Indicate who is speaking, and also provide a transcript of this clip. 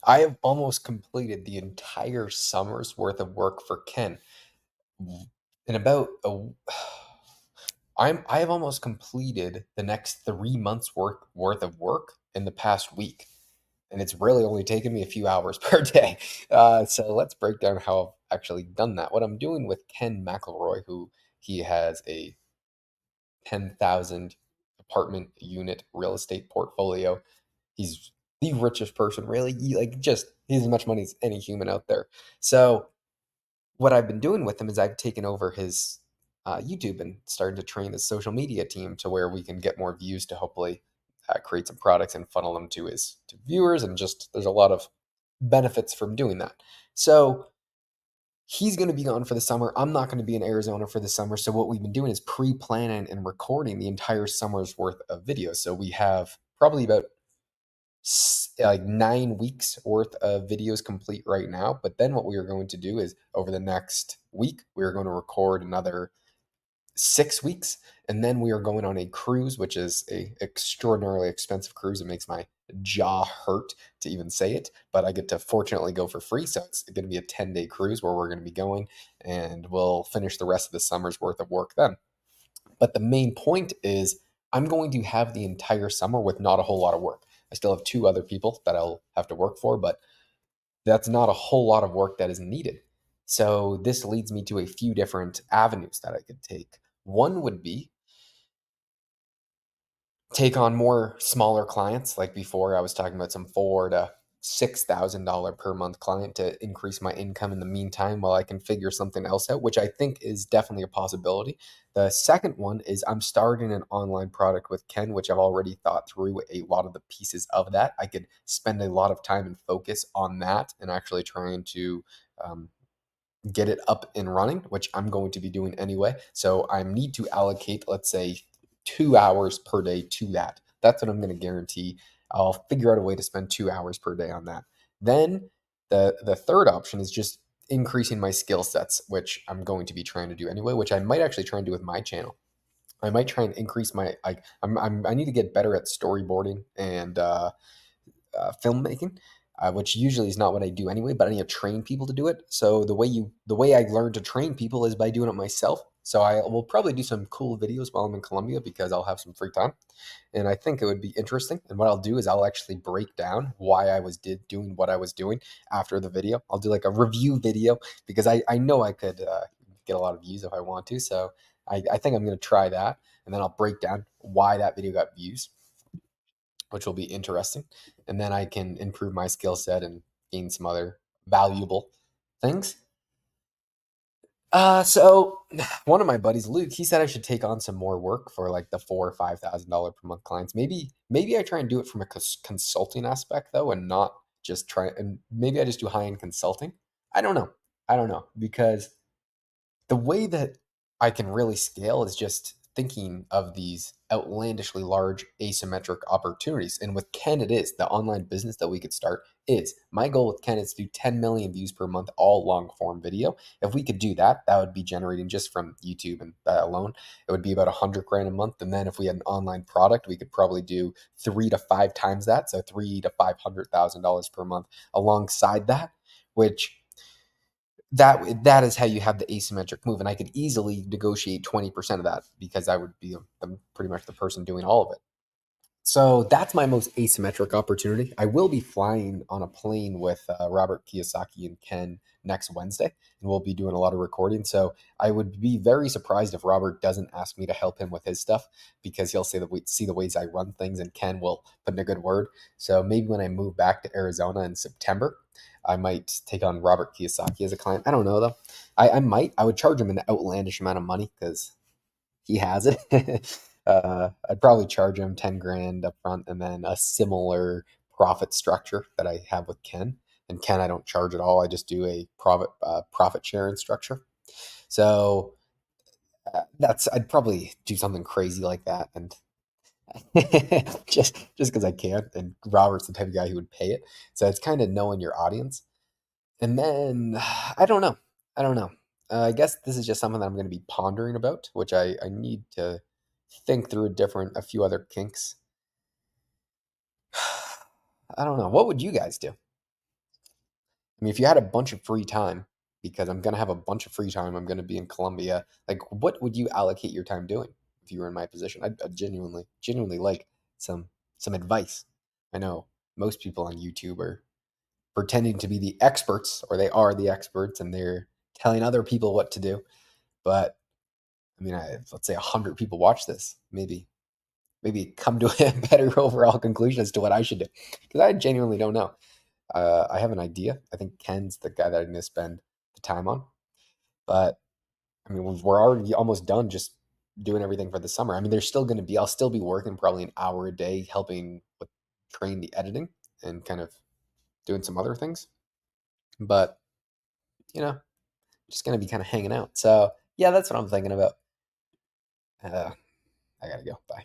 Speaker 1: I have almost completed the entire summer's worth of work for Ken. In about a I have almost completed the next 3 months worth of work in the past week, and it's really only taken me a few hours per day. So let's break down how I've actually done that. What I'm doing with Ken McElroy, who he has a 10,000 apartment unit real estate portfolio. He's the richest person, really. He's as much money as any human out there. So what I've been doing with him is I've taken over his YouTube and started to train his social media team to where we can get more views to hopefully create some products and funnel them to his to viewers. And just there's a lot of benefits from doing that. So he's going to be gone for the summer. I'm not going to be in Arizona for the summer. So what we've been doing is pre-planning and recording the entire summer's worth of videos. So we have probably about like 9 weeks worth of videos complete right now. But then what we are going to do is over the next week, we are going to record another 6 weeks, and then we are going on a cruise, which is a extraordinarily expensive cruise. It makes my jaw hurt to even say it, but I get to fortunately go for free. So it's going to be a 10-day cruise where we're going to be going, and we'll finish the rest of the summer's worth of work then. But the main point is I'm going to have the entire summer with not a whole lot of work. I still have two other people that I'll have to work for, but that's not a whole lot of work that is needed. So this leads me to a few different avenues that I could take. One would be take on more smaller clients. Like before, I was talking about some $4,000 to $6,000 per month client to increase my income in the meantime while I can figure something else out, which I think is definitely a possibility. The second one is I'm starting an online product with Ken, which I've already thought through a lot of the pieces of that. I could spend a lot of time and focus on that and actually trying to um, get it up and running, which I'm going to be doing anyway. So I need to allocate, let's say, 2 hours per day to that. That's what I'm going to guarantee. I'll figure out a way to spend 2 hours per day on that. Then the third option is just increasing my skill sets, which I'm going to be trying to do anyway, which I might actually try and do with my channel. I might try and increase my I need to get better at storyboarding and filmmaking, which usually is not what I do anyway. But I need to train people to do it. So the way I learn to train people is by doing it myself. So I will probably do some cool videos while I'm in Colombia because I'll have some free time, and I think it would be interesting. And what I'll do is I'll actually break down why I was doing what I was doing after the video. I'll do like a review video because I know I could get a lot of views if I want to. So I think I'm going to try that, and then I'll break down why that video got views, which will be interesting. And then I can improve my skill set and gain some other valuable things. So one of my buddies, Luke, he said I should take on some more work for like the $4,000 or $5,000 per month clients. Maybe I try and do it from a consulting aspect though, and not just try. And maybe I just do high end consulting. I don't know. I don't know because the way that I can really scale is just thinking of these outlandishly large asymmetric opportunities. And with Ken, it is the online business that we could start is my goal with Ken is to do 10 million views per month, all long form video. If we could do that, that would be generating just from YouTube and that alone, it would be about 100 grand a month. And then if we had an online product, we could probably do 3 to 5 times that. So $300,000 to $500,000 per month alongside that, which that is how you have the asymmetric move. And I could easily negotiate 20% of that because I would be pretty much the person doing all of it. So that's my most asymmetric opportunity. I will be flying on a plane with Robert Kiyosaki and Ken next Wednesday, and we'll be doing a lot of recording. So I would be very surprised if Robert doesn't ask me to help him with his stuff because he'll see the ways I run things, and Ken will put in a good word. So maybe when I move back to Arizona in September, I might take on Robert Kiyosaki as a client. I don't know though. I might. I would charge him an outlandish amount of money because he has it. I'd probably charge him 10 grand up front and then a similar profit structure that I have with Ken. And Ken, I don't charge at all. I just do a profit sharing structure. So I'd probably do something crazy like that, and just because I can. And Robert's the type of guy who would pay it. So it's kind of knowing your audience. And then I don't know. I don't know. I guess this is just something that I'm going to be pondering about, which I need to think through a few other kinks. I don't know. What would you guys do? I mean, if you had a bunch of free time, because I'm gonna have a bunch of free time, I'm gonna be in Colombia. Like, what would you allocate your time doing if you were in my position? I'd genuinely like some some advice. I know most people on YouTube are pretending to be the experts, or they are the experts, and they're telling other people what to do. But I mean, let's say 100 people watch this, maybe come to a better overall conclusion as to what I should do, because I genuinely don't know. I have an idea. I think Ken's the guy that I'm going to spend the time on. But I mean, we're already almost done just doing everything for the summer. I mean, there's still going to be, I'll still be working probably an hour a day helping with train the editing and kind of doing some other things. But, you know, just going to be kind of hanging out. So, yeah, that's what I'm thinking about. Uh, I got to go. Bye.